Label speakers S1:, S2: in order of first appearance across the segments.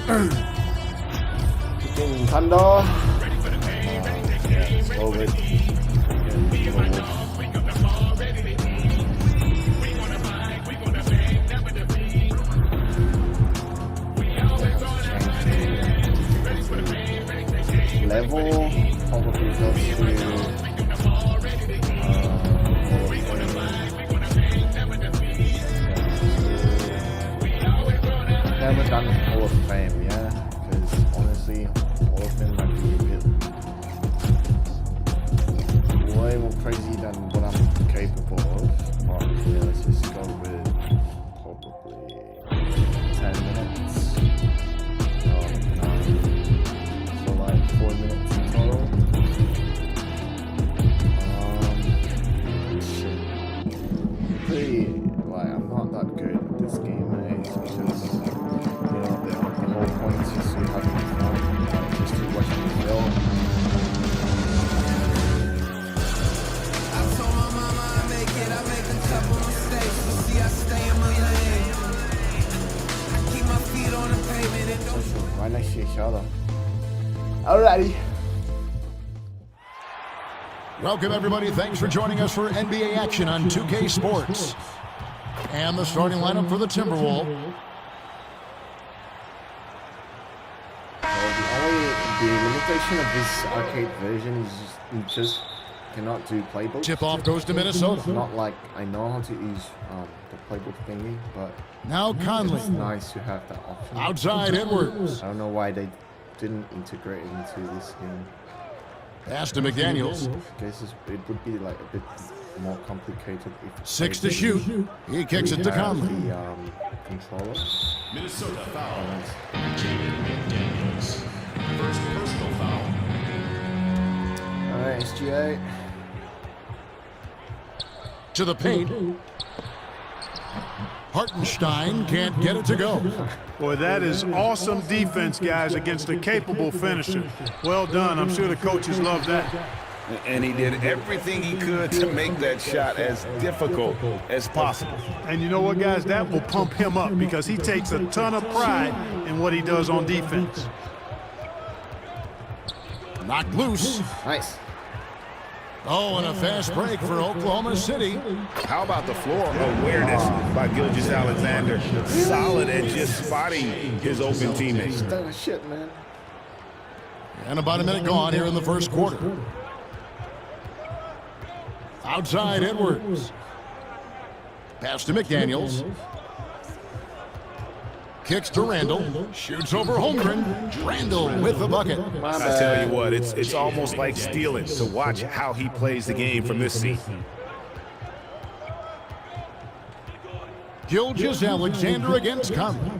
S1: Kicking Thunder. Yeah, go with. Level probably goes to never done Hall of Fame, yeah, because honestly, Hall of Fame might be a bit way more crazy than what I'm capable of. But yeah, let's just go with probably 10 minutes. So like 4 minutes in total. Shit. Pretty, like, I'm not that good at this game, mate, because the whole point is just to having fun, just to watching the film.
S2: I told my mama I make it, I make a couple mistakes. You see, I stay in my lane. I keep my feet on the pavement and don't.
S1: Right next to each other. Alrighty.
S3: Welcome, everybody. Thanks for joining us for NBA action on 2K Sports. And the starting lineup for the Timberwolves.
S1: The limitation of this arcade version is you just cannot do playbooks.
S3: Tip-off goes to Minnesota.
S1: Not like I know how to use the playbook thingy, but
S3: Now Conley.
S1: it's nice to have that option.
S3: Outside Edwards.
S1: I don't know why they didn't integrate it into this game.
S3: Pass to McDaniels.
S1: I guess it would be like a bit more complicated if
S3: 6 to shoot. He kicks it to Conley.
S1: The controller.
S4: Minnesota foul. Jaden McDaniels. First personal foul.
S1: Alright, SGA.
S3: To the paint. Hartenstein can't get it to go.
S5: Boy, that is awesome defense, guys, against a capable finisher. Well done. I'm sure the coaches love that.
S6: And he did everything he could to make that shot as difficult as possible.
S5: And you know what, guys? That will pump him up because he takes a ton of pride in what he does on defense.
S3: Knocked loose.
S1: Nice.
S3: Oh, and a fast break for Oklahoma City.
S6: How about the floor awareness by Gilgeous-Alexander? Solid at just spotting his open teammates.
S1: That shit, man.
S3: And about a minute gone here in the first quarter. Outside Edwards. Pass to McDaniels. Kicks to Randall. Shoots over Holmgren. Randall with the bucket.
S6: I tell you what, it's almost like stealing to watch how he plays the game from this seat.
S3: Gilgeous-Alexander against Conley.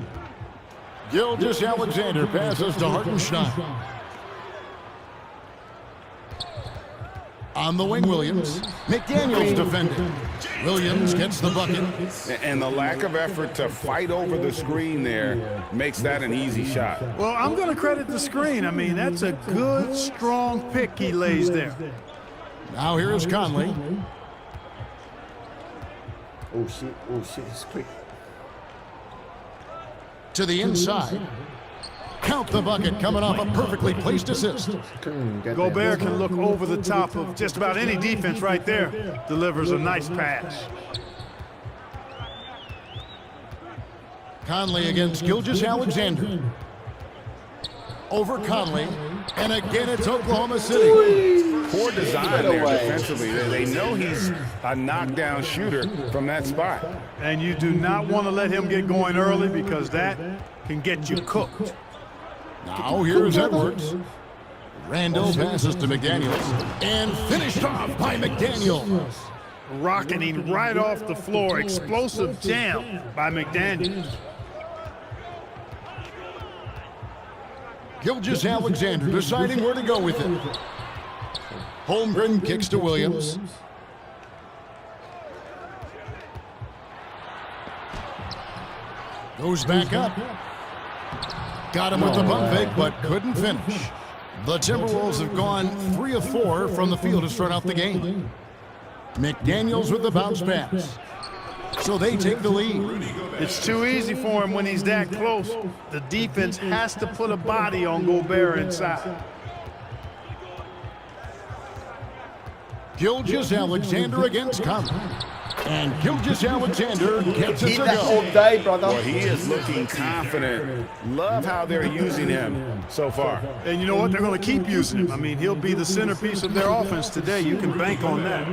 S3: Gilgeous-Alexander passes to Hartenstein. On the wing, Williams. McDaniels defending. Williams gets the bucket.
S6: And the lack of effort to fight over the screen there makes that an easy shot.
S5: Well, I'm going to credit the screen. I mean, that's a good, strong pick he lays there.
S3: Now here's Conley.
S1: Oh shit, it's quick.
S3: To the inside. Count the bucket coming off a perfectly placed assist.
S5: Gobert can look over the top of just about any defense right there. Delivers a nice pass.
S3: Conley against Gilgeous-Alexander. Over Conley. And again, it's Oklahoma City.
S6: Poor design there defensively. They know he's a knockdown shooter from that spot.
S5: And you do not want to let him get going early because that can get you cooked.
S3: Now here's Edwards. Randall passes to McDaniels. And finished off by McDaniels.
S5: Rocketing right off the floor. Explosive jam by McDaniels.
S3: Gilgeous-Alexander deciding where to go with it. Holmgren kicks to Williams. Goes back up. Got him with the bump fake, but couldn't finish. The Timberwolves have gone 3 of 4 from the field to start out the game. McDaniels with the bounce pass. So they take the lead.
S5: It's too easy for him when he's that close. The defense has to put a body on Gobert inside.
S3: Gilgeous-Alexander against Conley. And Gilgeous-Alexander gets it to
S7: all
S3: go.
S7: day, brother.
S6: Well, he is looking confident. Love how they're using him so far.
S5: And you know what? They're going to keep using him. I mean, he'll be the centerpiece of their offense today. You can bank on that.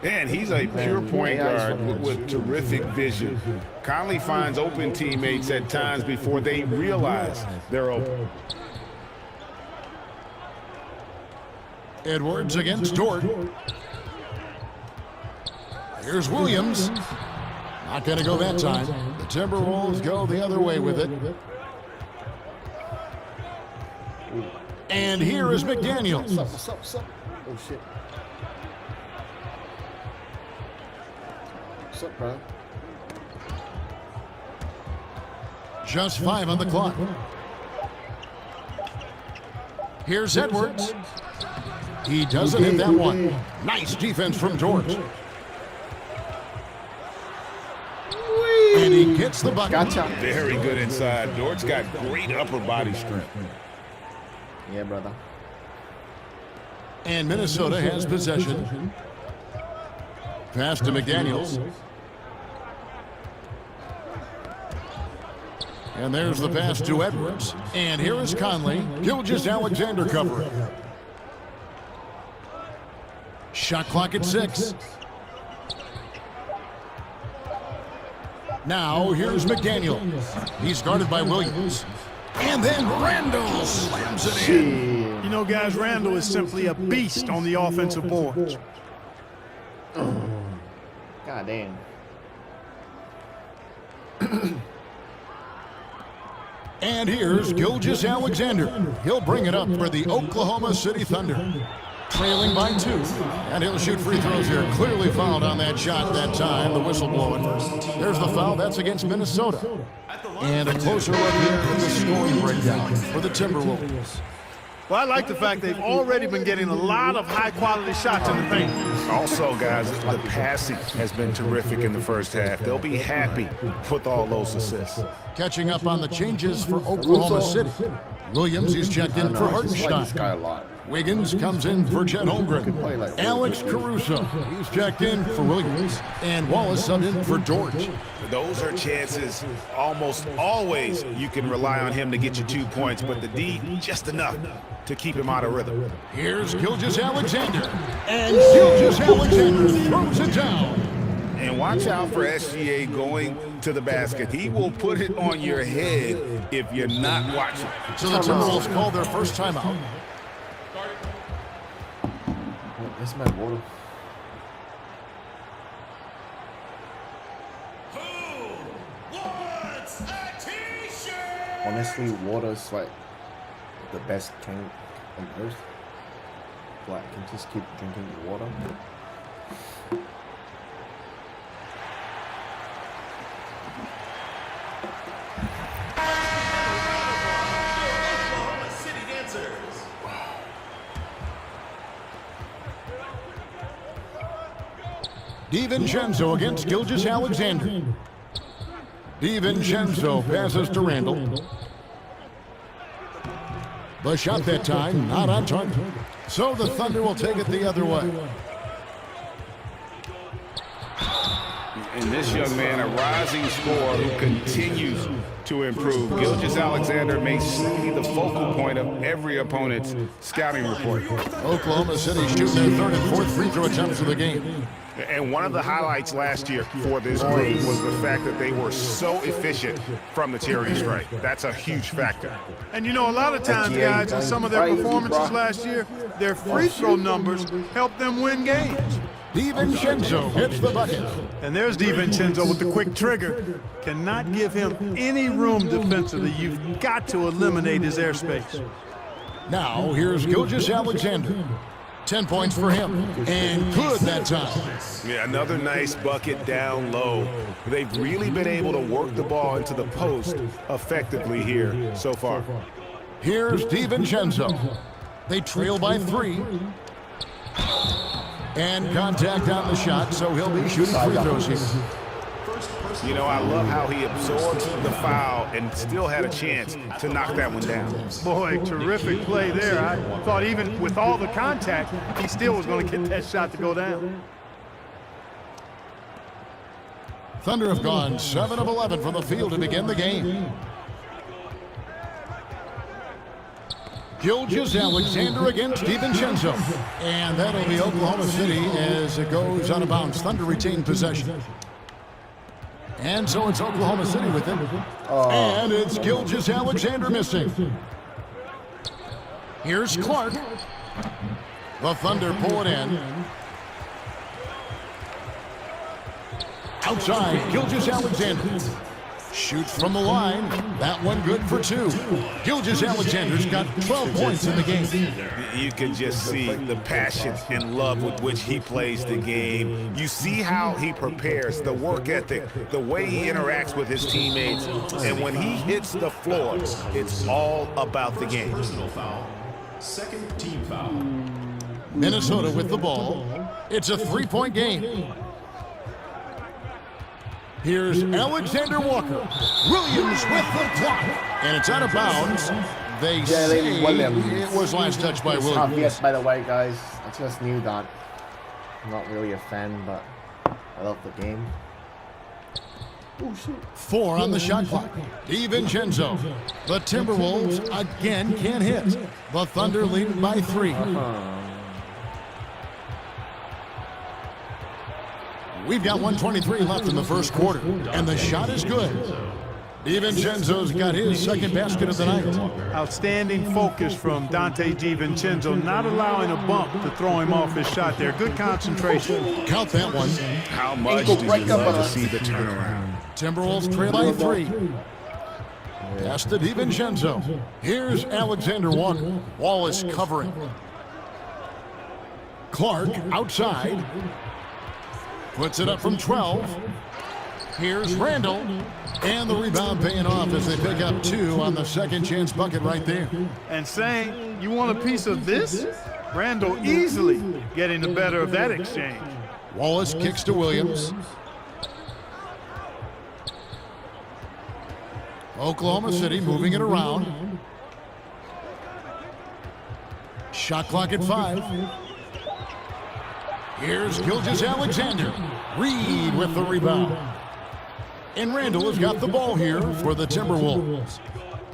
S6: And he's a pure point guard with terrific vision. Conley finds open teammates at times before they realize they're open.
S3: Edwards against Dort. Here's Williams. Not going to go that time. The Timberwolves go the other way with it. And here is McDaniels.
S7: What's up? Oh, shit. What's up, bro?
S3: Just 5 on the clock. Here's Edwards. He doesn't hit that one. Nice defense from Dort. And he gets the bucket.
S7: Gotcha.
S6: Very good inside. Dort's got great upper body strength.
S7: Yeah, brother.
S3: And Minnesota has possession. Pass to McDaniels. And there's the pass to Edwards. And here is Conley. Gilgeous-Alexander covering. Shot clock at 6. Now here's McDaniel. He's guarded by Williams. And then Randall slams it in.
S5: You know, guys, Randall is simply a beast on the offensive boards.
S7: God damn.
S3: And here's Gilgeous-Alexander. He'll bring it up for the Oklahoma City Thunder. Trailing by 2. And he'll shoot free throws here. Clearly fouled on that shot that time. The whistle blowing. There's the foul. That's against Minnesota. And a closer look here at the scoring breakdown for the Timberwolves.
S5: Well, I like the fact they've already been getting a lot of high-quality shots in the paint.
S6: Also, guys, the passing has been terrific in the first half. They'll be happy with all those assists.
S3: Catching up on the changes for Oklahoma City. Williams, he's checked in for Hartenstein. Wiggins comes in for Chet Holmgren. Alex Caruso, he's checked in for Williams. And Wallace subbed in for Dort.
S6: Those are chances almost always you can rely on him to get you 2 points, but the D, just enough to keep him out of rhythm.
S3: Here's Gilgeous-Alexander. And Gilgeous-Alexander throws it down.
S6: And watch out for SGA going to the basket. He will put it on your head if you're not watching.
S3: So the Timberwolves call their first timeout.
S7: That's my water. Honestly, water's like the best drink on earth. Like, I can just keep drinking the water.
S3: DiVincenzo against Gilgeous-Alexander. DiVincenzo passes to Randall. The shot that time, not on target. So the Thunder will take it the other way.
S6: And this young man, a rising scorer who continues to improve. Gilgeous-Alexander may soon be the focal point of every opponent's scouting report.
S3: Oklahoma City shooting their third and fourth free throw attempts of the game.
S6: And one of the highlights last year for this group was the fact that they were so efficient from the charity stripe. That's a huge factor.
S5: And you know, a lot of times, guys, in some of their performances last year, their free throw numbers helped them win games.
S3: DiVincenzo hits the bucket.
S5: And there's DiVincenzo with the quick trigger. Cannot give him any room defensively. You've got to eliminate his airspace.
S3: Now, here's Gilgeous-Alexander. 10 points for him. And good that time.
S6: Yeah, another nice bucket down low. They've really been able to work the ball into the post effectively here so far.
S3: Here's DiVincenzo. They trail by 3. And contact on the shot, so he'll be shooting free throws here.
S6: You know, I love how he absorbed the foul and still had a chance to knock that one down.
S5: Boy, terrific play there. I thought even with all the contact, he still was going to get that shot to go down.
S3: Thunder have gone 7 of 11 from the field to begin the game. Gilgeous-Alexander against DiVincenzo. And that'll be Oklahoma City as it goes out of bounds. Thunder retain possession. And so it's Oklahoma City with it. And it's Gilgeous-Alexander missing. Here's Clark. The Thunder pull it in. Outside, Gilgeous-Alexander. Shoots from the line. That one good for 2. Gilgeous-Alexander's got 12 points in the game.
S6: You can just see the passion and love with which he plays the game. You see how he prepares, the work ethic, the way he interacts with his teammates. And when he hits the floor, it's all about the game.
S4: Personal foul. Second team foul.
S3: Minnesota with the ball. It's a 3-point game. Here's Alexander Walker. Williams with the block. And it's out of bounds. They say it was last touched by Williams.
S7: Yes, by the way, guys, I just knew that. I'm not really a fan, but I love the game. Oh, shoot.
S3: 4 on the shot clock. DiVincenzo. The Timberwolves again can't hit. The Thunder lead by 3. We've got 1:23 left in the first quarter, and the shot is good. DiVincenzo's got his second basket of the night.
S5: Outstanding focus from Dante DiVincenzo, not allowing a bump to throw him off his shot there. Good concentration.
S3: Count that one.
S6: How much do you love to see the turnaround?
S3: Timberwolves trail by 3. Pass to DiVincenzo. Here's Alexander Walker. Wallace covering. Clark outside. Puts it up from 12. Here's Randall. And the rebound paying off as they pick up 2 on the second chance bucket right there.
S5: And saying, you want a piece of this? Randall easily getting the better of that exchange.
S3: Wallace kicks to Williams. Oklahoma City moving it around. Shot clock at 5. Here's Gilgeous-Alexander. Reed with the rebound. And Randall has got the ball here for the Timberwolves.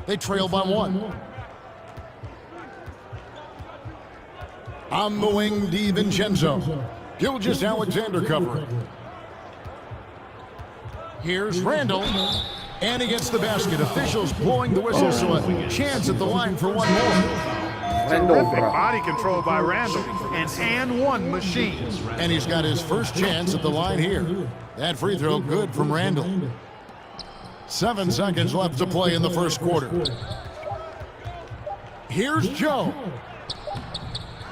S3: They trail by 1. On the wing, DiVincenzo. Gilgeous-Alexander covering. Here's Randall. And against the basket. Officials blowing the whistle, so a chance at the line for one more.
S5: Terrific body control by Randall. An and one machine.
S3: And he's got his first chance at the line here. That free throw good from Randall. 7 seconds left to play in the first quarter. Here's Joe.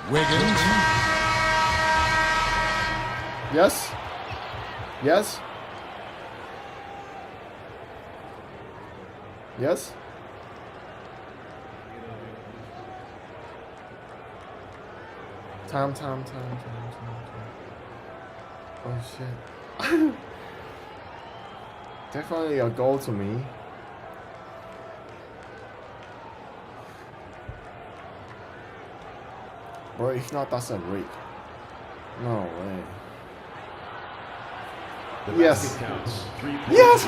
S3: Wiggins.
S7: Yes. Yes. Yes. Time. Oh shit. Definitely a goal to me. Bro, if not, that's a break. No way. Yes. Yes!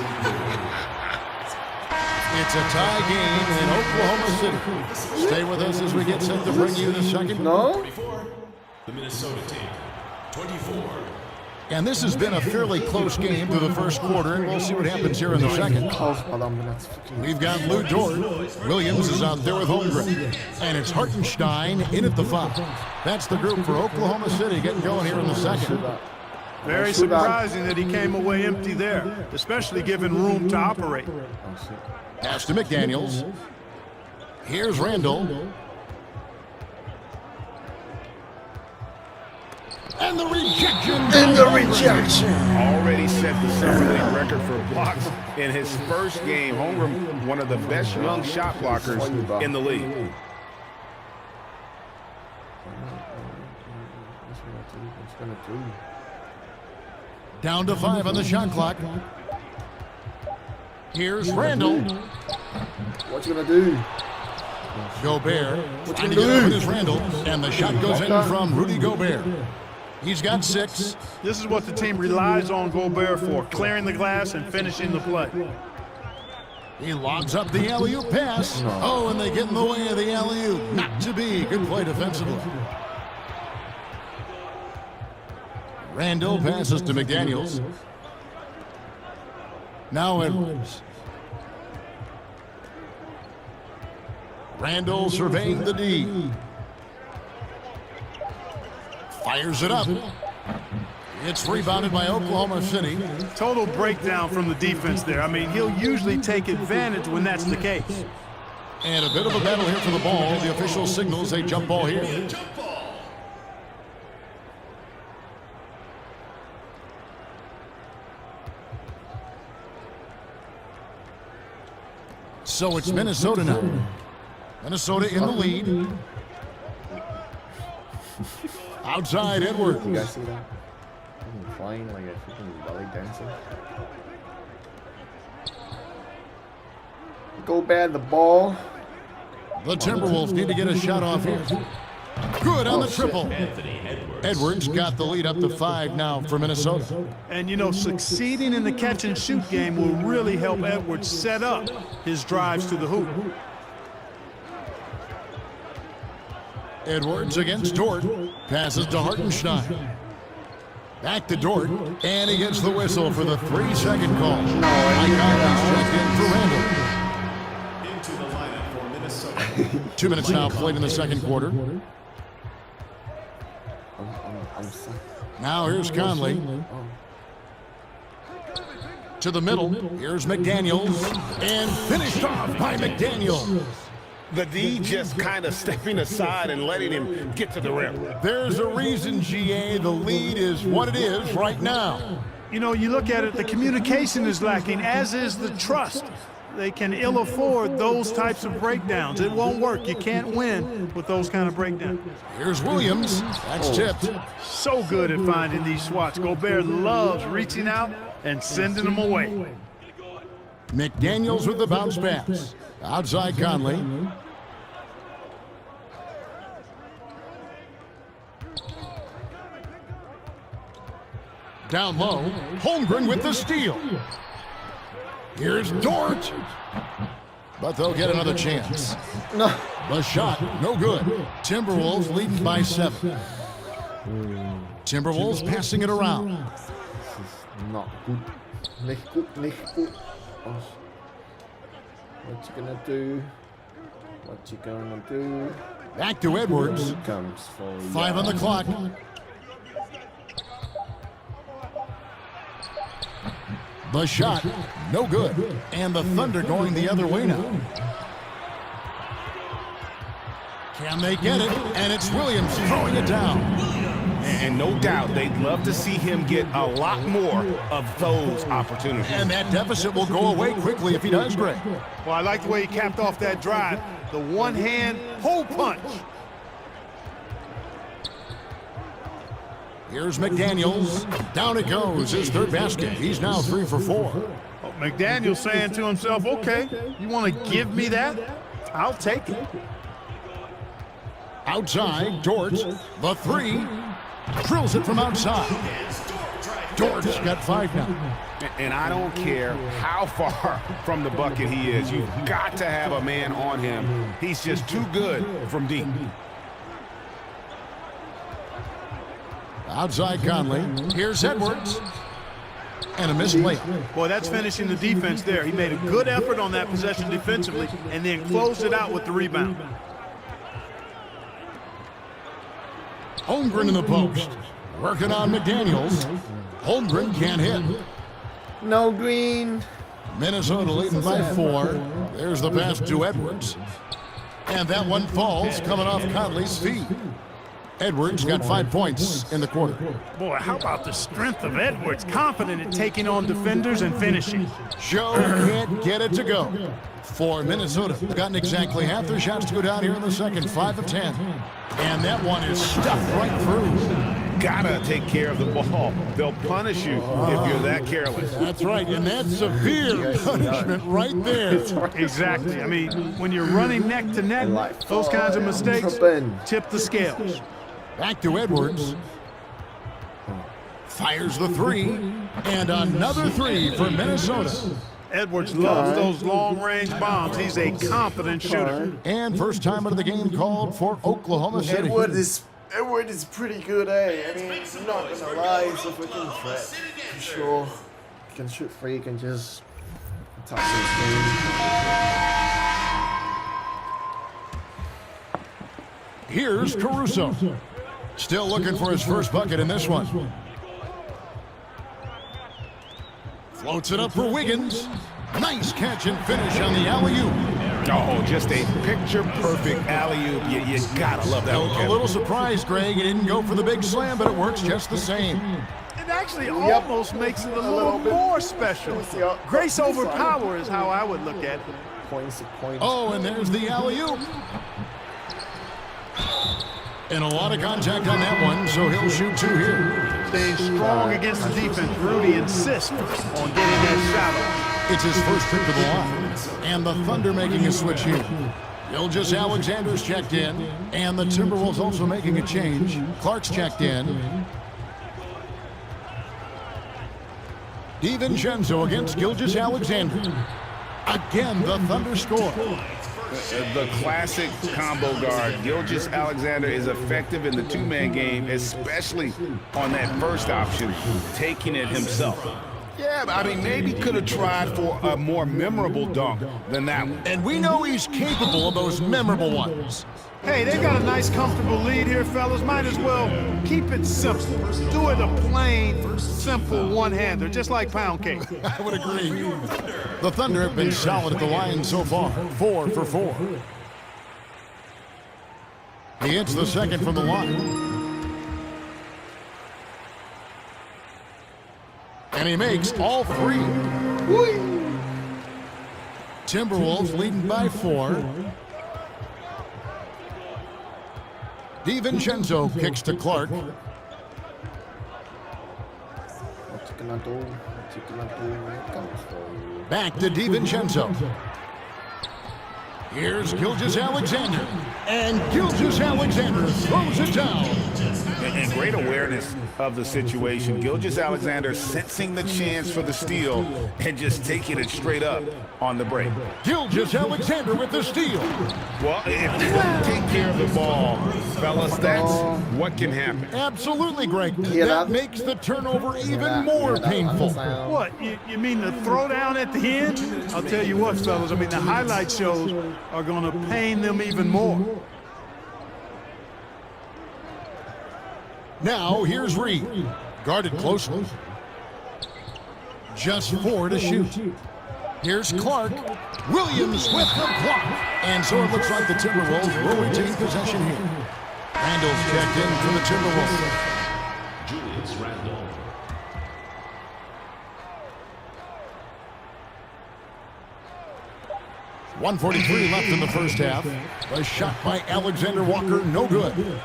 S3: It's a tie game in Oklahoma City. Stay with us as we get set to bring you the second.
S7: No?
S4: 24. The Minnesota team. 24.
S3: And this has been a fairly close game through the first quarter, and we'll see what happens here in the second. We've got Lou Dort. Williams is out there with Holmgren. And it's Hartenstein in at the 5. That's the group for Oklahoma City getting going here in the second.
S5: Very surprising that he came away empty there, especially given room to operate.
S3: Pass to McDaniels. Here's Randall. And the rejection.
S6: Already set the summer league record for blocks in his first game. Holmgren, one of the best young shot blockers in the league.
S3: Down to 5 on the shot clock. Here's Randall.
S7: What you gonna do?
S3: Gobert trying to
S7: gonna
S3: get
S7: do?
S3: open is Randall, and the shot goes in from Rudy Gobert. He's got 6.
S5: This is what the team relies on Gobert for, clearing the glass and finishing the play.
S3: He lobs up the alley-oop pass. Oh, and they get in the way of the alley-oop. Not to be. Good play defensively. Randall passes to McDaniels. Now Edwards. Randall surveying the D. Fires it up. It's rebounded by Oklahoma City.
S5: Total breakdown from the defense there. I mean, he'll usually take advantage when that's the case.
S3: And a bit of a battle here for the ball. The official signals a jump ball here. So it's Minnesota now. Minnesota in the lead. Outside Edwards.
S7: You guys see that? Fucking flying like a freaking belly dancer. Go bad the ball.
S3: The Timberwolves need to get a shot off here. Good on the triple. Edwards got the lead up to 5 now for Minnesota.
S5: And, you know, succeeding in the catch-and-shoot game will really help Edwards set up his drives to the hoop.
S3: Edwards against Dort. Passes to Hartenstein. Back to Dort. And he gets the whistle for the 3-second call. Icon checked in for Randall.
S4: Into the lineup for Minnesota.
S3: 2 minutes now played in the second quarter.
S7: I'm sick.
S3: Now here's Conley. To the middle. Here's McDaniels. And finished off by McDaniels.
S6: The D just kind of stepping aside and letting him get to the rim.
S3: There's a reason, GA. The lead is what it is right now.
S5: You know, you look at it, the communication is lacking, as is the trust. They can ill afford those types of breakdowns. It won't work. You can't win with those kind of breakdowns.
S3: Here's Williams. That's tipped.
S5: So good at finding these swats. Gobert loves reaching out and sending them away.
S3: McDaniels with the bounce pass. Outside Conley. Down low. Holmgren with the steal. Here's Dort. But they'll get another chance.
S7: No.
S3: The shot, no good. Timberwolves leading by 7. Timberwolves passing it around.
S7: This is not good. Nicht good. Oh. What you gonna do? What you gonna do?
S3: Back to Edwards.
S7: Here comes for
S3: 5 on the clock. The shot, no good. And the Thunder going the other way now. Can they get it? And it's Williams throwing it down.
S6: And no doubt they'd love to see him get a lot more of those opportunities.
S3: And that deficit will go away quickly if he does, Greg.
S5: Well, I like the way he capped off that drive. The one-hand hole punch.
S3: Here's McDaniels. Down it goes. His 3rd basket. He's now 3 for 4.
S5: Oh, McDaniel's saying to himself, okay, you want to give me that? I'll take it.
S3: Outside, Dort. The 3. Drills it from outside. Dort's got 5 now.
S6: And I don't care how far from the bucket he is. You've got to have a man on him. He's just too good from deep.
S3: Outside Conley. Here's Edwards. And a missed layup.
S5: Boy, that's finishing the defense there. He made a good effort on that possession defensively and then closed it out with the rebound.
S3: Holmgren in the post. Working on McDaniels. Holmgren can't hit.
S7: No green.
S3: Minnesota leading by 4. There's the pass to Edwards. And that one falls coming off Conley's feet. Edwards got 5 points in the quarter.
S5: Boy, how about the strength of Edwards? Confident in taking on defenders and finishing.
S3: Joe can't get it to go. For Minnesota, they've gotten exactly half their shots to go down here in the second, 5 of 10. And that one is stuffed right through.
S6: gotta take care of the ball. They'll punish you if you're that careless.
S3: That's right, and that's severe punishment right there.
S5: Exactly. I mean, when you're running neck to neck, those kinds of mistakes tip the scales.
S3: Back to Edwards. Fires the three, and another three for Minnesota.
S5: Edwards loves those long-range bombs. He's a confident shooter.
S3: And first time out of the game called for Oklahoma City.
S7: Edward is pretty good, eh? I mean, I'm not gonna lie, he's a freaking threat. For sure. He can shoot free, he can just touch his game.
S3: Here's Caruso. Still looking for his first bucket in this one. Floats it up for Wiggins. Nice catch and finish on the alley-oop.
S6: Oh, just a picture-perfect alley-oop. You gotta love that one,
S3: A
S6: Kevin.
S3: little surprised, Greg. He didn't go for the big slam, but it works just the same.
S5: It actually almost makes it a little more special. Grace over power is how I would look at it.
S7: Points.
S3: Oh, and there's the alley-oop. And a lot of contact on that one, so he'll shoot two here.
S5: Staying strong against the defense. Rudy insists on getting that shot off.
S3: It's his first trip to the line. And the Thunder making a switch here. Gilgeous Alexander's checked in. And the Timberwolves also making a change. Clark's checked in. DiVincenzo against Gilgeous Alexander. Again, the Thunder score.
S6: The classic combo guard. Gilgeous Alexander is effective in the two-man game, especially on that first option, taking it himself. Yeah, I mean, maybe could have tried for a more memorable dunk than that one.
S3: And we know he's capable of those memorable ones.
S5: Hey, they got a nice, comfortable lead here, fellas. Might as well keep it simple. Do it a plain, simple one-hander, just like pound cake.
S3: I would agree. The Thunder have been solid at the line so far, 4 for 4. He hits the second from the line. And he makes all three. Timberwolves leading by 4. DiVincenzo kicks to Clark.
S7: What's he gonna do? What's he gonna do when it comes for you?
S3: Back to DiVincenzo. Here's Gilgeous Alexander. And Gilgeous Alexander throws it down.
S6: And great awareness of the situation. Gilgeous Alexander sensing the chance for the steal and just taking it straight up on the break.
S3: Gilgeous Alexander with the steal.
S6: Well, if you don't take care of the ball, fellas, that's what can happen.
S3: Absolutely, Greg.
S7: Yeah,
S3: that makes the turnover even more painful.
S5: What, you mean the throwdown at the end? I'll tell you what, fellas, I mean, the highlight shows are going to pain them even more.
S3: Now, here's Reed. Guarded closely. Just 4 to shoot. Here's Clark. Williams with the block. And so it looks like the Timberwolves will retain possession here. Randall's checked in for the Timberwolves.
S4: Julius Randle.
S3: .143 left in the first half. A shot by Alexander Walker, no good.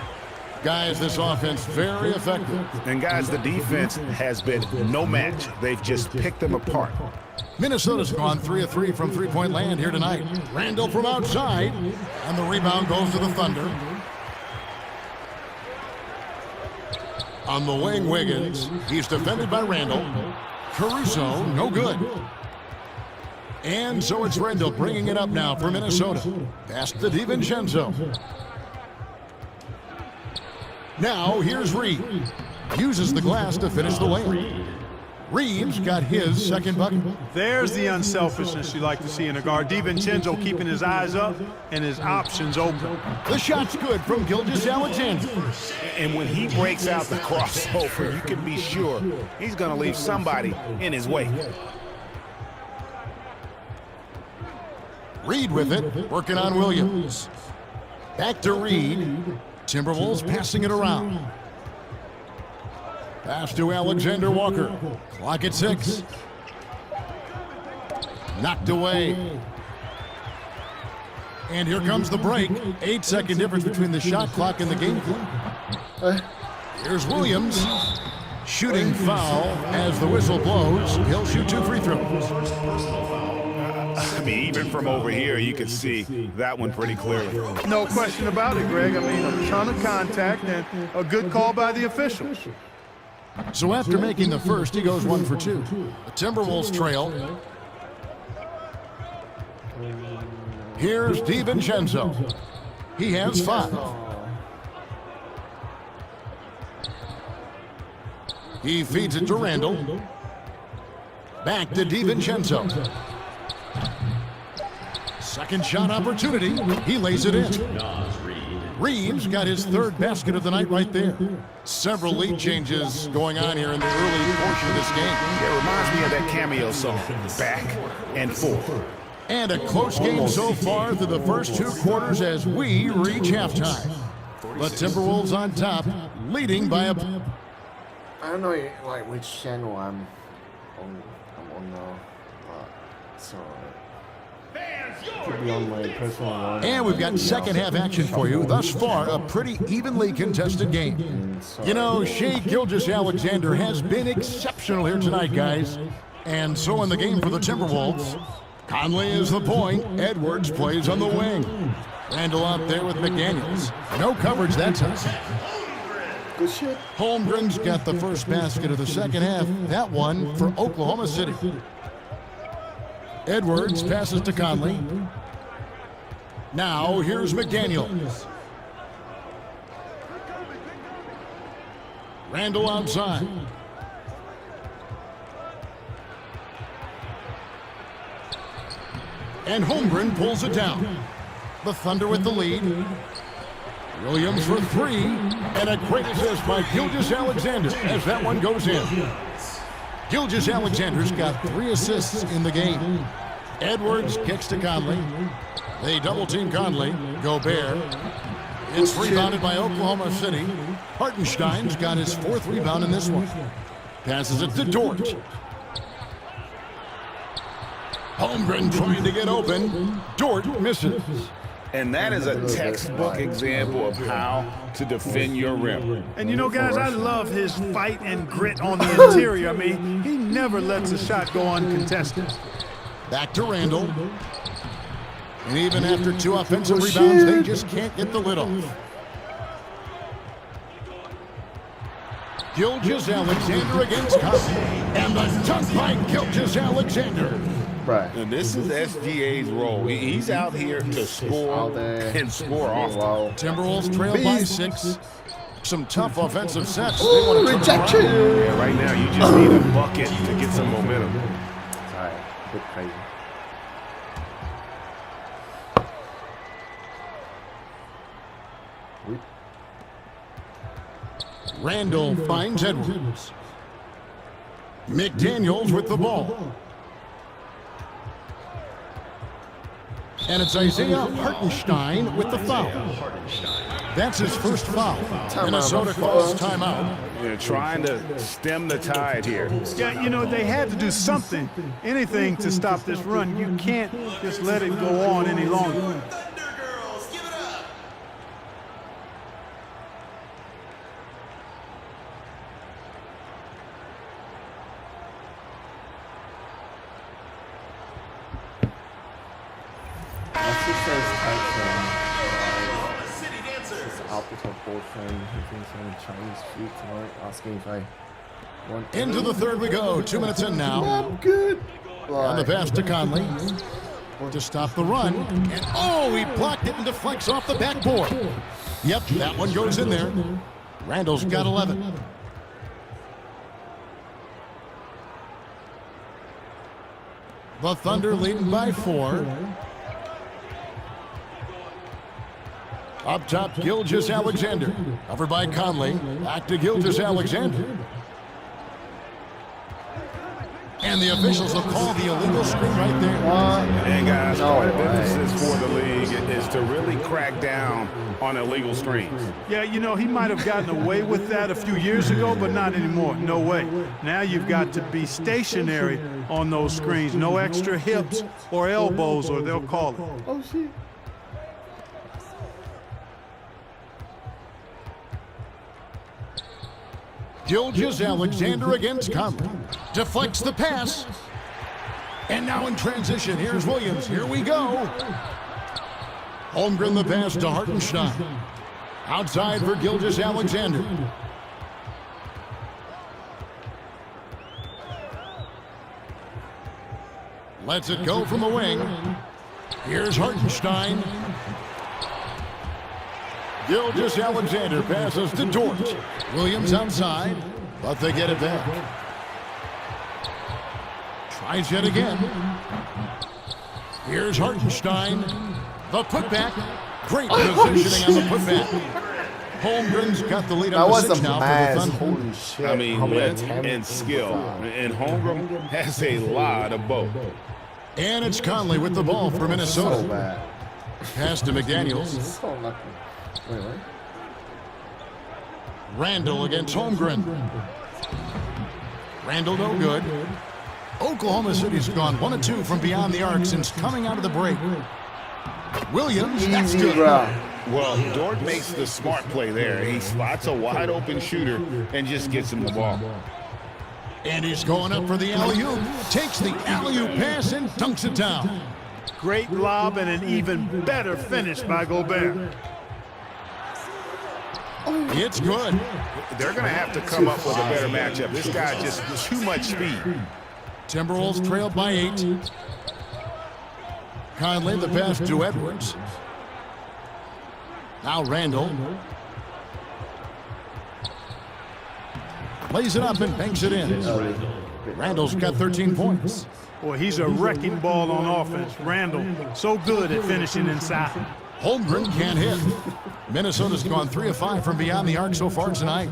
S3: Guys, this offense very effective.
S6: And guys, the defense has been no match. They've just picked them apart.
S3: Minnesota's gone 3 of 3 from three-point land here tonight. Randall from outside, and the rebound goes to the Thunder. On the wing, Wiggins. He's defended by Randall. Caruso, no good. And so it's Randall bringing it up now for Minnesota. Pass to DiVincenzo. Now here's Reed. Uses the glass to finish the layup. Reeves got his second bucket.
S5: There's the unselfishness you like to see in a guard. DiVincenzo keeping his eyes up and his options open.
S3: The shot's good from Gilgeous Alexander.
S6: And when he breaks out the crossover, you can be sure he's going to leave somebody in his wake.
S3: Reed with it, working on Williams. Back to Reed. Timberwolves passing it around. Pass to Alexander Walker. Clock at 6. Knocked away. And here comes the break. 8-second difference between the shot clock and the game clock. Here's Williams. Shooting foul as the whistle blows. He'll shoot 2 free throws.
S6: I mean, even from over here, you can see that one pretty clearly.
S5: No question about it, Greg. I mean, a ton of contact and a good call by the officials.
S3: So after making the first, he goes 1 for 2. The Timberwolves trail. Here's DiVincenzo. He has 5. He feeds it to Randall. Back to DiVincenzo. Second shot opportunity. He lays it in. Reeves got his 3rd basket of the night right there. Several lead changes going on here in the early portion of this game.
S6: It reminds me of that cameo song, Back and Forth.
S3: And a close game so far through the first 2 quarters as we reach halftime. The Timberwolves on top, leading by a...
S7: I don't know like which channel I'm on now, but so could be on my personal one.
S3: And we've got second half action for you. Thus far, a pretty evenly contested game. You know, Shai Gilgeous-Alexander has been exceptional here tonight, guys. And so in the game for the Timberwolves, Conley is the point. Edwards plays on the wing. Randall out there with McDaniels. No coverage that time.
S7: Good shit.
S3: Holmgren's got the first basket of the second half. That one for Oklahoma City. Edwards passes to Conley. Now here's McDaniels. Randall outside. And Holmgren pulls it down. The Thunder with the lead. Williams for 3, and a great assist by Gilgeous-Alexander as that one goes in. Gilgeous-Alexander's got 3 assists in the game. Edwards kicks to Conley. They double-team Conley. Gobert. It's rebounded by Oklahoma City. Hartenstein's got his 4th rebound in this one. Passes it to Dort. Holmgren trying to get open. Dort misses.
S6: And that is a textbook example of how to defend your rim.
S5: And you know, guys, I love his fight and grit on the interior. I mean, he never lets a shot go uncontested.
S3: Back to Randall. And even after 2 offensive rebounds, they just can't get the lid off. Gilgeous-Alexander against Conley. And the dunk by Gilgeous-Alexander.
S7: Right.
S6: And this is SGA's role. He's out here to score and score often.
S7: Wow.
S3: Timberwolves trail by 6. Some tough offensive sets.
S7: Oh, rejection!
S6: Yeah, right now you just need a bucket to get some momentum.
S7: Sorry, a bit crazy.
S3: Randall finds Edwards. McDaniels with the ball. And it's Isaiah Hartenstein with the foul. That's his first foul. Minnesota calls timeout.
S6: They're trying to stem the tide here.
S5: Yeah, you know, they had to do something, anything to stop this run. You can't just let it go on any longer.
S7: Chinese food tonight, asking if I want
S3: Into the third we go. 2 minutes in now.
S7: I'm good.
S3: On the pass to Conley to stop the run. And oh, he blocked it and deflects off the backboard. Yep, that one goes in there. Randall's got 11. The Thunder leading by 4. Up top, Gilgeous-Alexander. Covered by Conley. Back to Gilgeous-Alexander. And the officials will call the illegal screen right there.
S6: And guys, part of emphasis for the league is to really crack down on illegal screens.
S5: Yeah, you know, he might have gotten away with that a few years ago, but not anymore. No way. Now you've got to be stationary on those screens. No extra hips or elbows, or they'll call it.
S7: Oh, shit.
S3: Gilgeous Alexander against Conley. Deflects the pass. And now in transition, here's Williams. Here we go. Holmgren the pass to Hartenstein. Outside for Gilgeous Alexander. Lets it go from the wing. Here's Hartenstein. Gilgeous Alexander passes to Dort. Williams outside, but they get it back. Tries yet again. Here's Hartenstein. The putback. Great positioning on the putback. Holmgren's got the lead
S7: That
S3: on the
S7: was
S3: 6
S7: a
S3: now
S7: mass.
S3: for the Thunder.
S7: Holy shit.
S6: I mean,
S7: How many
S6: length
S7: attempts
S6: and
S7: was
S6: skill.
S7: that?
S6: And Holmgren has a lot of both.
S3: And it's Conley with the ball for
S7: So
S3: Minnesota.
S7: bad.
S3: Pass to McDaniels.
S7: So lucky. Wait, what?
S3: Randall against Holmgren. Randall no good. Oklahoma City's gone 1 of 2 from beyond the arc since coming out of the break. Williams, that's
S7: Easy,
S3: good.
S7: bro.
S6: Well, Dort makes the smart play there. He spots a wide open shooter and just gets him the ball.
S3: And he's going up for the alley-oop. Takes the alley-oop pass and dunks it down.
S5: Great lob and an even better finish by Gobert.
S3: It's good.
S6: They're going to have to come up with a better matchup. This guy just too much speed.
S3: Timberwolves trailed by 8. Conley the pass to Edwards. Now Randall. Lays it up and banks it in. Randall's got 13 points.
S5: Boy, he's a wrecking ball on offense. Randall, so good at finishing inside.
S3: Holmgren can't hit. Minnesota's gone 3 of 5 from beyond the arc so far tonight.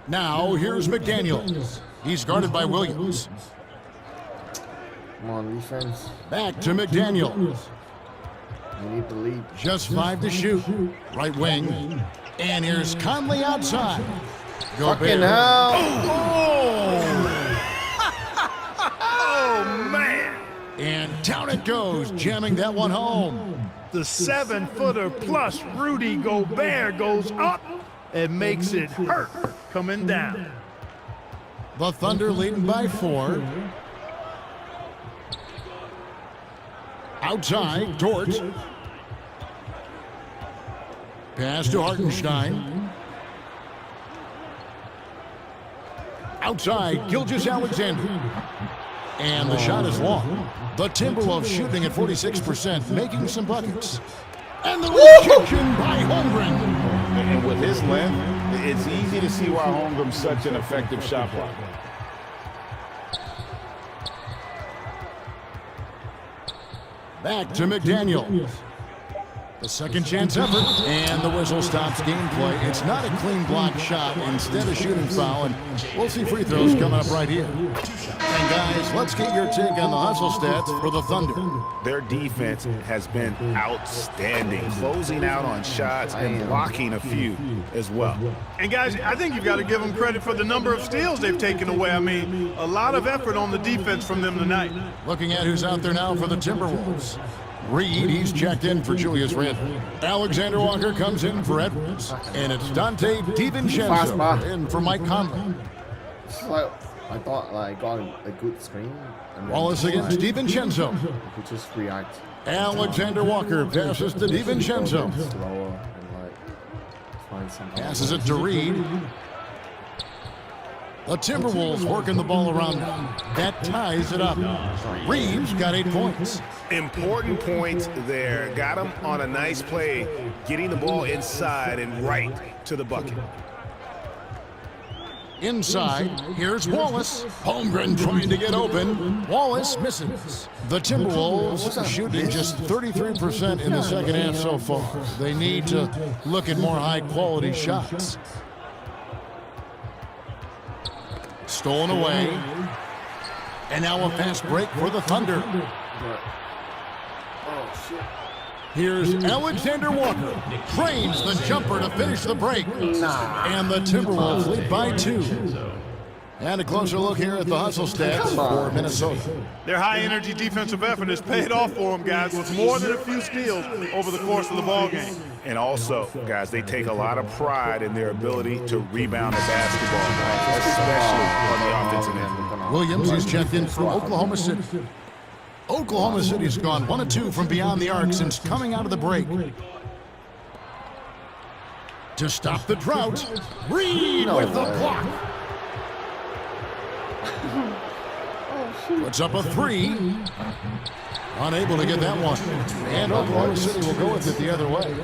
S3: Now here's McDaniels. He's guarded by Williams.
S7: Come on, defense.
S3: Back to McDaniels.
S7: You need the lead.
S3: Just 5 to shoot. Right wing. And here's Conley outside.
S7: Fucking hell.
S5: Oh, man.
S3: And down it goes, jamming that one home.
S5: The 7-footer plus Rudy Gobert goes up and makes it hurt coming down.
S3: The Thunder leading by 4. Outside, Dort. Pass to Hartenstein. Outside, Gilgeous Alexander. And the shot is long. The Timberwolves shooting at 46%, making some buckets. And the rejection by Holmgren.
S6: And with his length, it's easy to see why Holmgren's such an effective shot blocker.
S3: Back to McDaniel. The second chance effort, and the whistle stops gameplay. It's not a clean block shot, instead a shooting foul, and we'll see free throws coming up right here. And guys, let's get your take on the hustle stats for the Thunder.
S6: Their defense has been outstanding, closing out on shots and blocking a few as well.
S5: And guys, I think you've got to give them credit for the number of steals they've taken away. I mean, a lot of effort on the defense from them tonight.
S3: Looking at who's out there now for the Timberwolves. Reed, he's checked in for Julius Randle. Alexander Walker comes in for Edwards. And it's Dante DiVincenzo in for Mike Conley.
S7: It's like, I thought I got a good screen. And
S3: Wallace against DiVincenzo.
S7: You could just react.
S3: Alexander Walker passes to DiVincenzo.
S7: Slower and like find something.
S3: Passes it to Reed. The Timberwolves working the ball around them. That ties it up. Reed's got 8 points.
S6: Important points there. Got him on a nice play, getting the ball inside and right to the bucket.
S3: Inside, here's Wallace. Holmgren trying to get open. Wallace misses. The Timberwolves shooting just 33% in the second half so far. They need to look at more high-quality shots. Stolen away. And now a fast break for the Thunder.
S7: Oh, shit.
S3: Here's Alexander Walker. Trains the jumper to finish the break. And the Timberwolves lead by 2. And a closer look here at the hustle stats for Minnesota.
S5: Their high-energy defensive effort has paid off for them, guys, with more than a few steals over the course of the ball game.
S6: And also, guys, they take a lot of pride in their ability to rebound the basketball, especially on the offensive end.
S3: Williams is checked in from Oklahoma City. Oklahoma City's gone 1 of 2 from beyond the arc since coming out of the break. To stop the drought, Reed with the block. Puts up a 3. Unable to get that one. And Oklahoma City will go with it the other way.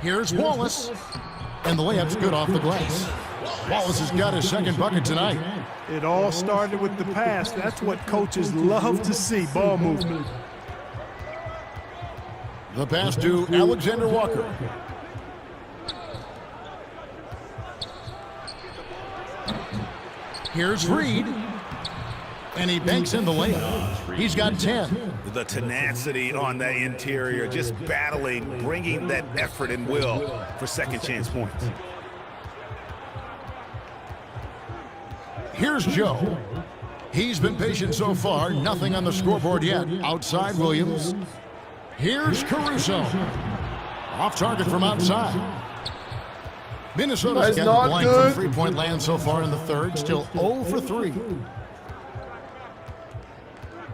S3: Here's Wallace. And the layup's good off the glass. Wallace has got his second bucket tonight.
S5: It all started with the pass. That's what coaches love to see, ball movement.
S3: The pass to Alexander Walker. Here's Reed. And he banks in the layup. He's got 10.
S6: The tenacity on that interior, just battling, bringing that effort and will for second chance points.
S3: Here's Joe. He's been patient so far. Nothing on the scoreboard yet. Outside Williams. Here's Caruso. Off target from outside. Minnesota's gotten blank from three-point land so far in the third. Still 0 for 3.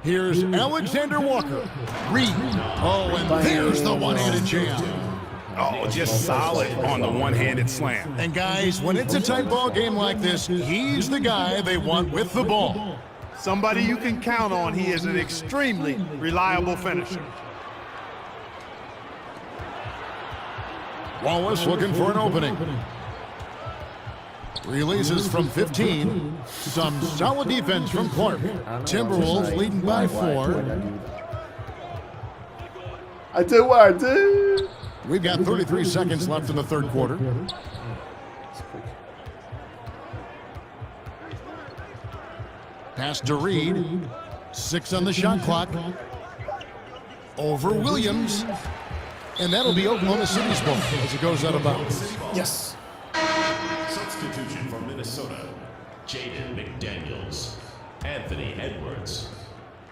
S3: Here's Alexander Walker. Reed. Oh, and there's the one-handed jam.
S6: Oh, just solid on the one-handed slam.
S3: And guys, when it's a tight ball game like this, he's the guy they want with the ball.
S5: Somebody you can count on. He is an extremely reliable finisher.
S3: Wallace looking for an opening. Releases from 15. Some solid defense from Clark. Timberwolves leading by 4.
S7: I do what I do.
S3: We've got 33 seconds left in the third quarter. Pass to Reed. 6 on the shot clock. Over Williams. And that'll be Oklahoma City's ball as it goes out of bounds.
S7: Yes.
S4: Substitution for Minnesota, Jaden McDaniels, Anthony Edwards.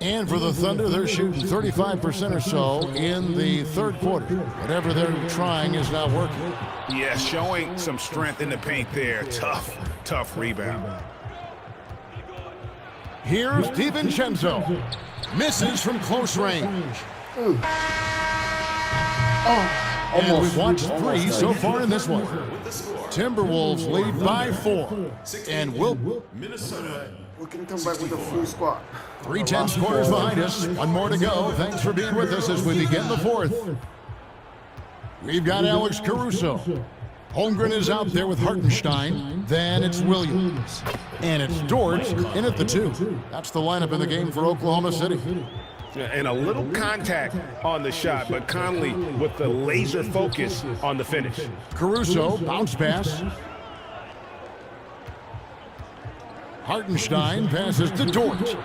S3: And for the Thunder, they're shooting 35% or so in the third quarter. Whatever they're trying is not working.
S6: Yeah, showing some strength in the paint there. Tough rebound.
S3: Here's DiVincenzo. Misses from close range. And we've watched 3 so far in this one. Timberwolves lead by 4. And
S4: Minnesota.
S7: We can come back with a full squad.
S3: 3:10 quarters behind us. One more to go. Thanks for being with us as we begin the fourth. We've got Alex Caruso. Holmgren is out there with Hartenstein. Then it's Williams. And it's Dort in at the 2. That's the lineup in the game for Oklahoma City.
S6: And a little contact on the shot, but Conley with the laser focus on the finish.
S3: Caruso, bounce pass. Hartenstein passes to Dort.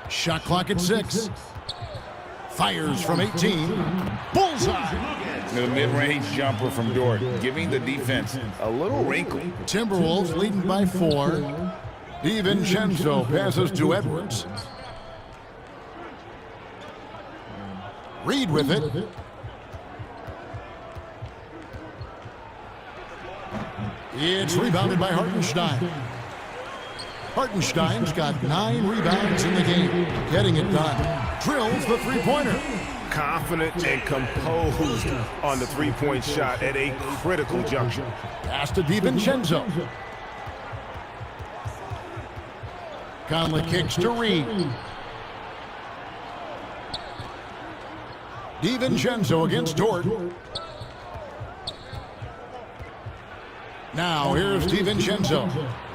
S3: Shot clock at 6. Fires from 18. Bullseye.
S6: The mid-range jumper from Dort, giving the defense a little wrinkle.
S3: Timberwolves leading by 4. DiVincenzo passes to Edwards. Reed with it. It's rebounded by Hartenstein. Hartenstein's got 9 rebounds in the game. Getting it done. Drills the three-pointer.
S6: Confident and composed on the three-point shot at a critical juncture.
S3: Pass to DiVincenzo. Conley kicks to Reed. DiVincenzo against Dort. Now here's DiVincenzo.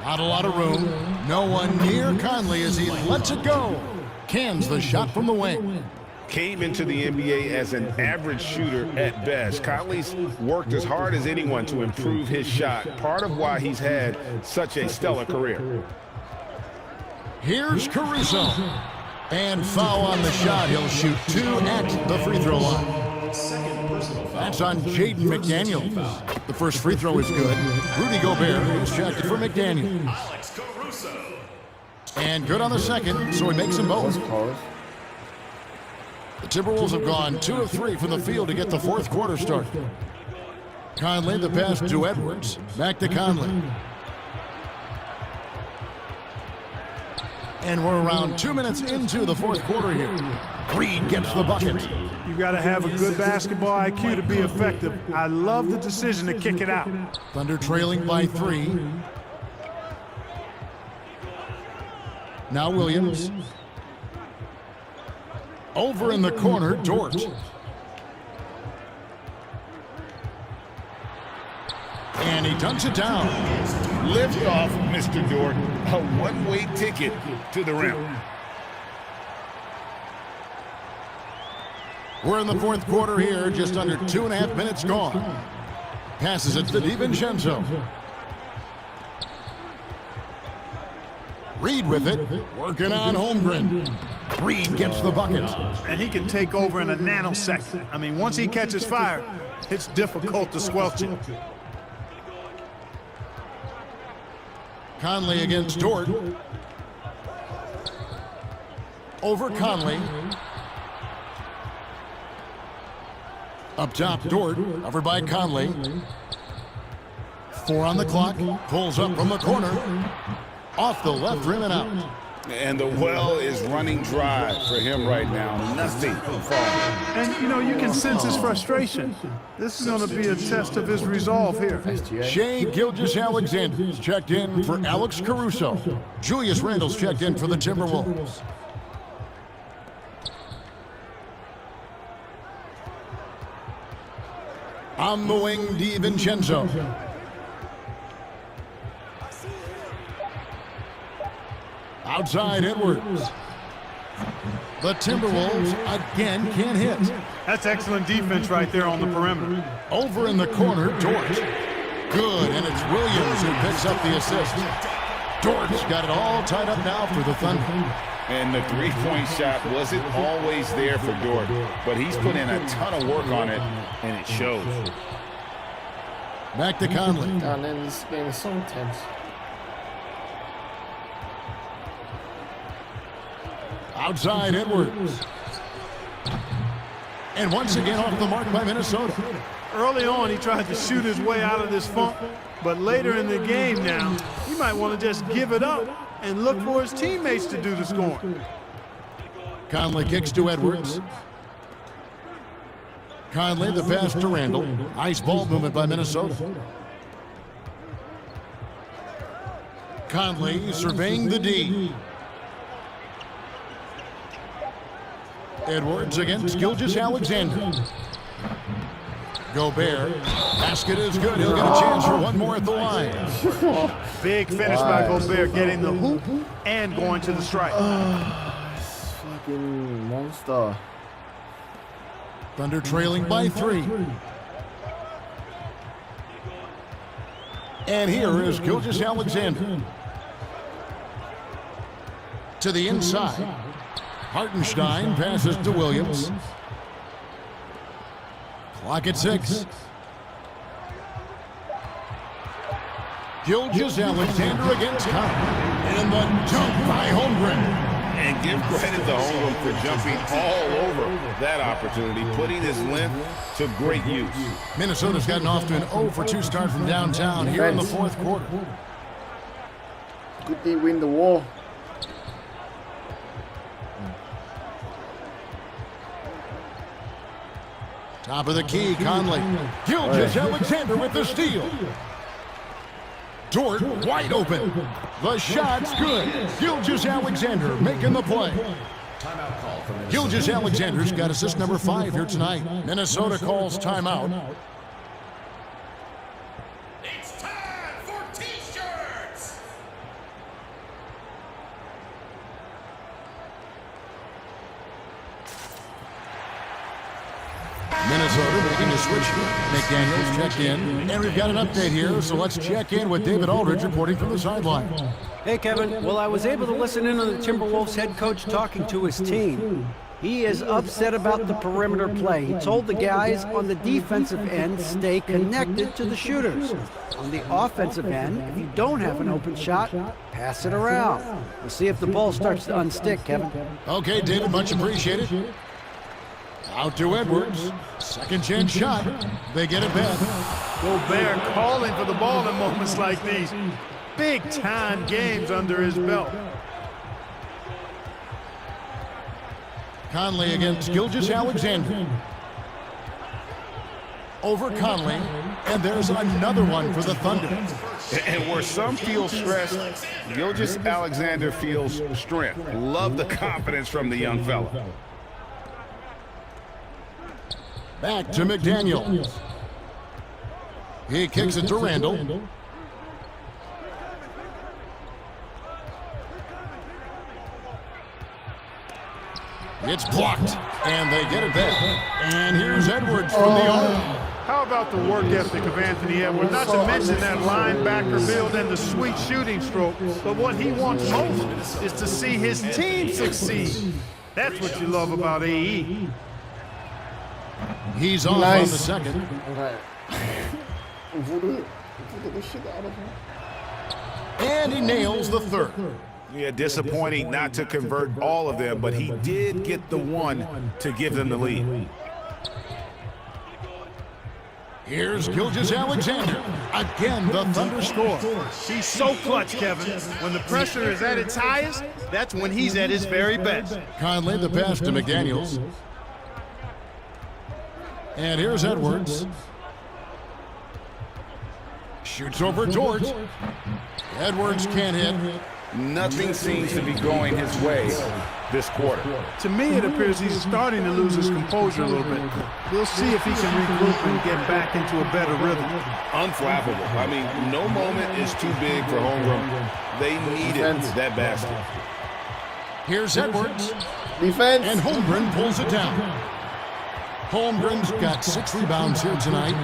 S3: Not a lot of room. No one near Conley as he lets it go. Cans the shot from the wing.
S6: Came into the NBA as an average shooter at best. Conley's worked as hard as anyone to improve his shot. Part of why he's had such a stellar career.
S3: Here's Caruso. And foul on the shot. He'll shoot 2 at the free throw line. That's on Jaden McDaniel. The first free throw is good. Rudy Gobert is checked for McDaniel.
S4: Alex Caruso.
S3: And good on the second, so he makes them both.
S7: Close.
S3: The Timberwolves have gone 2 of 3 from the field to get the fourth quarter started. Conley, the pass to Edwards. Back to Conley. And we're around 2 minutes into the fourth quarter here. Reed gets the bucket.
S5: You got to have a good basketball IQ to be effective. I love the decision to kick it out.
S3: Thunder trailing by 3. Now Williams. Over in the corner, Dort. And he dunks it down.
S6: Lift off, Mr. Dort. A one-way ticket to the rim.
S3: We're in the fourth quarter here, just under 2.5 minutes gone. Passes it to DiVincenzo. Reed with it, working on Holmgren. Reed gets the bucket.
S5: And he can take over in a nanosecond. I mean, once he catches fire, it's difficult to squelch it.
S3: Conley against Dort. Over Conley. Up top, Dort, over by Conley. 4 on the clock, pulls up from the corner. Off the left rim and out.
S6: And the well is running dry for him right now. Nothing falling.
S5: And, you know, you can sense his frustration. This is going to be a test of his resolve here.
S3: Shai Gilgeous-Alexander checked in for Alex Caruso. Julius Randle's checked in for the Timberwolves. On the wing, DiVincenzo. Outside, Edwards. The Timberwolves again can't hit.
S5: That's excellent defense right there on the perimeter.
S3: Over in the corner, Dort. Good, and it's Williams who picks up the assist. Dort's got it all tied up now for the Thunder.
S6: And the three-point shot wasn't always there for Dort, but he's put in a ton of work on it, and it shows.
S3: Back to Conley.
S7: And then this game is so intense.
S3: Outside, Edwards. And once again off the mark by Minnesota.
S5: Early on, he tried to shoot his way out of this funk, but later in the game now, he might want to just give it up and look for his teammates to do the scoring.
S3: Conley kicks to Edwards. Conley, the pass to Randle. Nice ball movement by Minnesota. Conley surveying the D. Edwards against Gilgeous-Alexander. Gobert. Basket is good. He'll get a chance for one more at the line.
S5: Big finish by Gobert, getting the hoop and going to the strike.
S7: Fucking monster.
S3: Thunder trailing by 3. And here is Gilgeous-Alexander. To the inside. Hartenstein passes to Williams. Clock at 6. Gilgeous-Alexander against Conley. And the dunk by Holmgren.
S6: And give credit to Holmgren for jumping all over that opportunity, putting his length to great use.
S3: Minnesota's gotten off to an 0 for 2 start from downtown here in the fourth quarter.
S7: Could they win the war?
S3: Top of the key, Conley. Gilgeous-Alexander with the steal. Dort wide open. The shot's good. Gilgeous-Alexander making the play.
S4: Timeout call from Minnesota.
S3: Gilgeous-Alexander's got assist number 5 here tonight. Minnesota calls timeout.
S4: It's time for T-shirts.
S3: Minnesota making a switch. McDaniels checked in. And we've got an update here, so let's check in with David Aldridge reporting from the sideline.
S8: Hey, Kevin. Well, I was able to listen in on the Timberwolves head coach talking to his team. He is upset about the perimeter play. He told the guys on the defensive end, stay connected to the shooters. On the offensive end, if you don't have an open shot, pass it around. We'll see if the ball starts to unstick, Kevin.
S3: Okay, David, much appreciated. Out to Edwards. Second chance shot. They get it back.
S5: Gobert calling for the ball in moments like these. Big-time games under his belt.
S3: Conley against Gilgeous-Alexander. Over Conley, and there's another one for the Thunder.
S6: And where some feel stressed, Gilgeous-Alexander feels strength. Love the confidence from the young fella.
S3: Back to McDaniel. He kicks it to Randall. It's blocked, and they get it back. And here's Edwards from the arm.
S5: How about the work ethic of Anthony Edwards? Not to mention that linebacker build and the sweet shooting stroke. But what he wants most is to see his team succeed. That's what you love about AE.
S3: He's off on the second. And he nails the third.
S6: Yeah, disappointing not to convert all of them, but he did get the one to give them the lead.
S3: Here's Gilgeous-Alexander. Again, the Thunder score.
S5: He's so clutch, Kevin. When the pressure is at its highest, that's when he's at his very best.
S3: Conley, the pass to McDaniels. And here's Edwards. Shoots over George. Edwards can't hit.
S6: Nothing seems to be going his way this quarter.
S5: To me, it appears he's starting to lose his composure a little bit. We'll see if he can regroup and get back into a better rhythm.
S6: Unflappable. I mean, no moment is too big for Holmgren. They needed that basket.
S3: Here's Edwards.
S7: Defense.
S3: And Holmgren pulls it down. Holmgren's got 6 rebounds here tonight.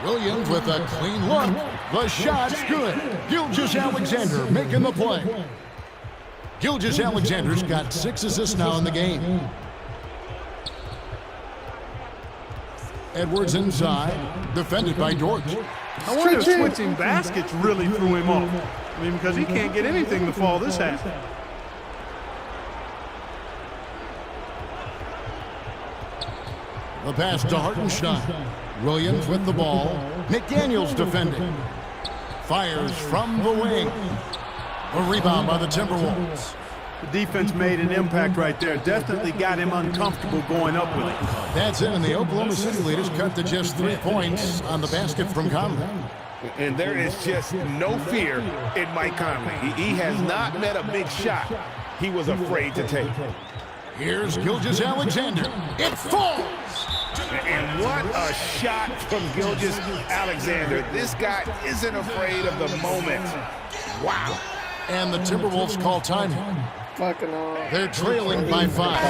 S3: Williams with a clean look. The shot's good. Gilgeous-Alexander making the play. Gilgeous-Alexander's got 6 assists now in the game. Edwards inside, defended by George.
S5: I wonder if switching baskets really threw him off. I mean, because he can't get anything to fall this half.
S3: The pass to Hartenstein. Williams with the ball. McDaniels defending. Fires from the wing. A rebound by the Timberwolves.
S5: The defense made an impact right there. Definitely got him uncomfortable going up with it.
S3: That's it, and the Oklahoma City leaders cut to just 3 points on the basket from Conley.
S6: And there is just no fear in Mike Conley. He has not met a big shot he was afraid to take.
S3: Here's Gilgeous-Alexander. It falls!
S6: And what a shot from Gilgeous-Alexander. This guy isn't afraid of the moment. Wow.
S3: And the Timberwolves call timeout. They're trailing by 5.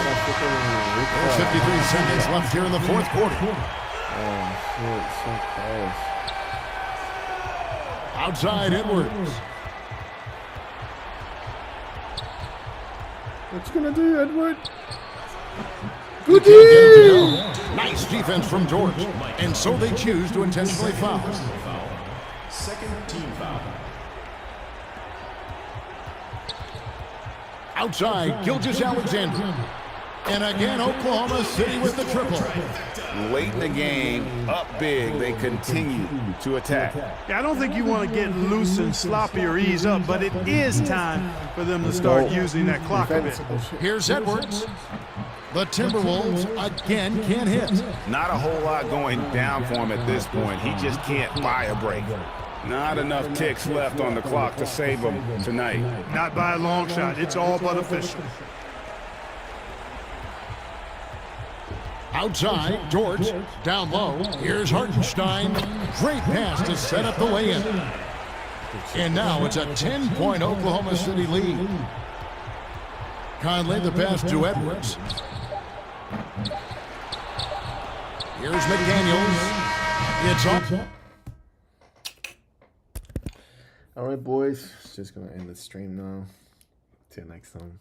S3: There's 53 seconds left here in the fourth quarter.
S7: Oh, shit, so close.
S3: Outside Edwards.
S7: What you gonna do, Edward?
S3: Good D! Nice defense from George. And so they choose to intentionally foul.
S4: Second team foul.
S3: Outside, Gilgeous-Alexander. And again, Oklahoma City with the triple.
S6: Late in the game, up big, they continue to attack.
S5: Yeah, I don't think you want to get loose and sloppy or ease up, but it is time for them to start using that clock a bit.
S3: Here's Edwards. The Timberwolves again can't hit.
S6: Not a whole lot going down for him at this point. He just can't buy a break. Not enough ticks left on the clock to save him tonight.
S5: Not by a long shot. It's all but official.
S3: Outside, George, down low. Here's Hartenstein. Great pass to set up the way-in. And now it's a 10-point Oklahoma City lead. Conley, the pass to Edwards. Here's McDaniels. It's up.
S7: All right, boys. Just gonna end the stream now. Till next time.